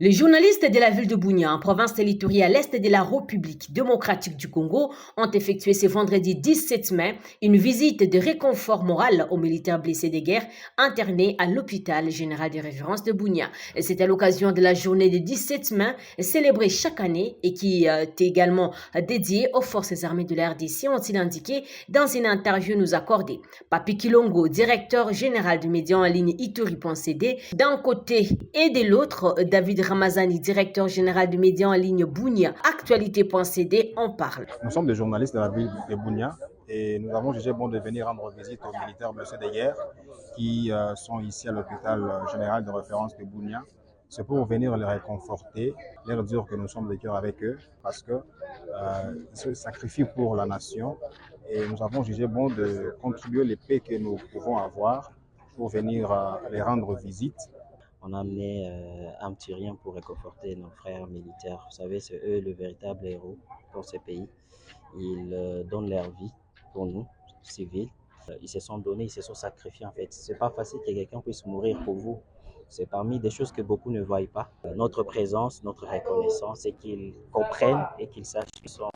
Les journalistes de la ville de Bunia, en province territoriale à l'est de la République démocratique du Congo, ont effectué ce vendredi 17 mai une visite de réconfort moral aux militaires blessés de guerre internés à l'hôpital général de référence de Bunia. C'est à l'occasion de la journée du 17 mai célébrée chaque année et qui est également dédiée aux forces armées de la RDC, ont-ils indiqué dans une interview nous accordée. Papi Kilongo, directeur général du média en ligne Ituri.cd, d'un côté et de l'autre, David Ramazani, directeur général du média en ligne Bunia, Actualité.cd, en parle. Nous sommes des journalistes de la ville de Bunia et nous avons jugé bon de venir rendre visite aux militaires blessés de guerre qui sont ici à l'hôpital général de référence de Bunia. C'est pour venir les réconforter, leur dire que nous sommes de cœur avec eux parce qu'ils se sacrifient pour la nation et nous avons jugé bon de contribuer les paix que nous pouvons avoir pour venir les rendre visite. On a amené un petit rien pour réconforter nos frères militaires. Vous savez, c'est eux le véritable héros pour ce pays. Ils donnent leur vie pour nous, civils. Ils se sont donnés, ils se sont sacrifiés en fait. C'est pas facile que quelqu'un puisse mourir pour vous. C'est parmi des choses que beaucoup ne voient pas. Notre présence, notre reconnaissance, c'est qu'ils comprennent et qu'ils sachent qu'ils sont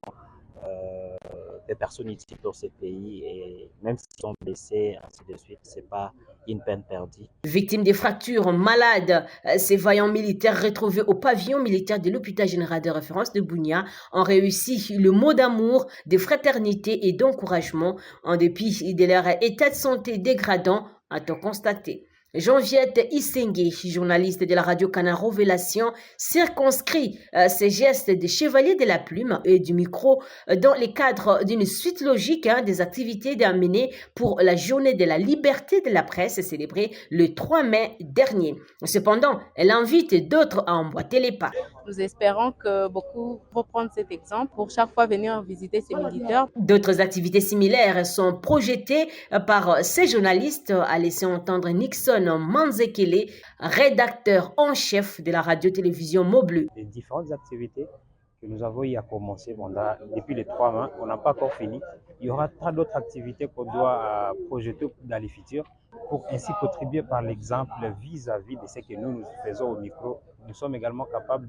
des personnes utiles pour ce pays et même s'ils sont blessés, ainsi de suite, c'est pas une peine perdue. Victimes des fractures, malades, ces vaillants militaires retrouvés au pavillon militaire de l'hôpital général de référence de Bunia ont réussi le mot d'amour, de fraternité et d'encouragement en dépit de leur état de santé dégradant, a-t-on constaté. Jean-Viette Issengue, journaliste de la radio Canard Révélation, circonscrit ces gestes de chevalier de la plume et du micro dans le cadre d'une suite logique des activités menées pour la journée de la liberté de la presse célébrée le 3 mai dernier. Cependant, elle invite d'autres à emboîter les pas. Nous espérons que beaucoup vont prendre cet exemple pour chaque fois venir visiter ces militaires. D'autres activités similaires sont projetées par ces journalistes, a laissé entendre Nixon Manzekele, rédacteur en chef de la radio-télévision Mobleu. Les différentes activités que nous avons eu à commencer depuis les 3 mois, on n'a pas encore fini. Il y aura tant d'autres activités qu'on doit projeter dans les futurs pour ainsi contribuer par l'exemple vis-à-vis de ce que nous faisons au micro. Nous sommes également capables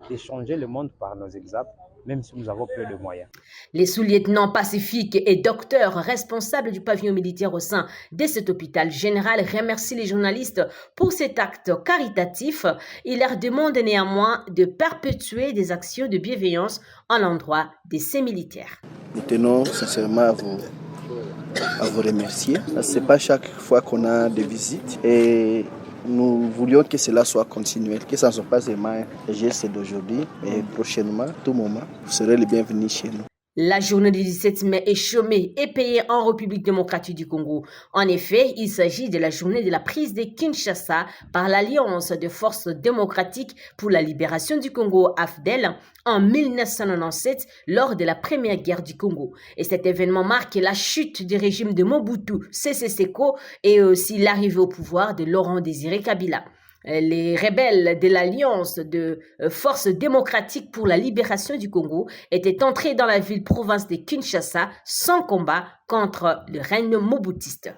d'échanger le monde par nos exemples, même si nous avons peu de moyens. Les sous-lieutenants pacifiques et docteurs responsables du pavillon militaire au sein de cet hôpital général remercient les journalistes pour cet acte caritatif. Ils leur demandent néanmoins de perpétuer des actions de bienveillance à l'endroit de ces militaires. Nous tenons sincèrement à vous remercier. Ce n'est pas chaque fois qu'on a des visites et nous voulions que cela soit continuel, que ça ne soit pas seulement un geste d'aujourd'hui, mais prochainement, tout moment, vous serez les bienvenus chez nous. La journée du 17 mai est chômée et payée en République démocratique du Congo. En effet, il s'agit de la journée de la prise de Kinshasa par l'Alliance de forces démocratiques pour la libération du Congo, AFDEL, en 1997 lors de la première guerre du Congo. Et cet événement marque la chute du régime de Mobutu Sese Seko et aussi l'arrivée au pouvoir de Laurent Désiré Kabila. Les rebelles de l'Alliance de forces démocratiques pour la libération du Congo étaient entrés dans la ville-province de Kinshasa sans combat contre le règne mobutiste.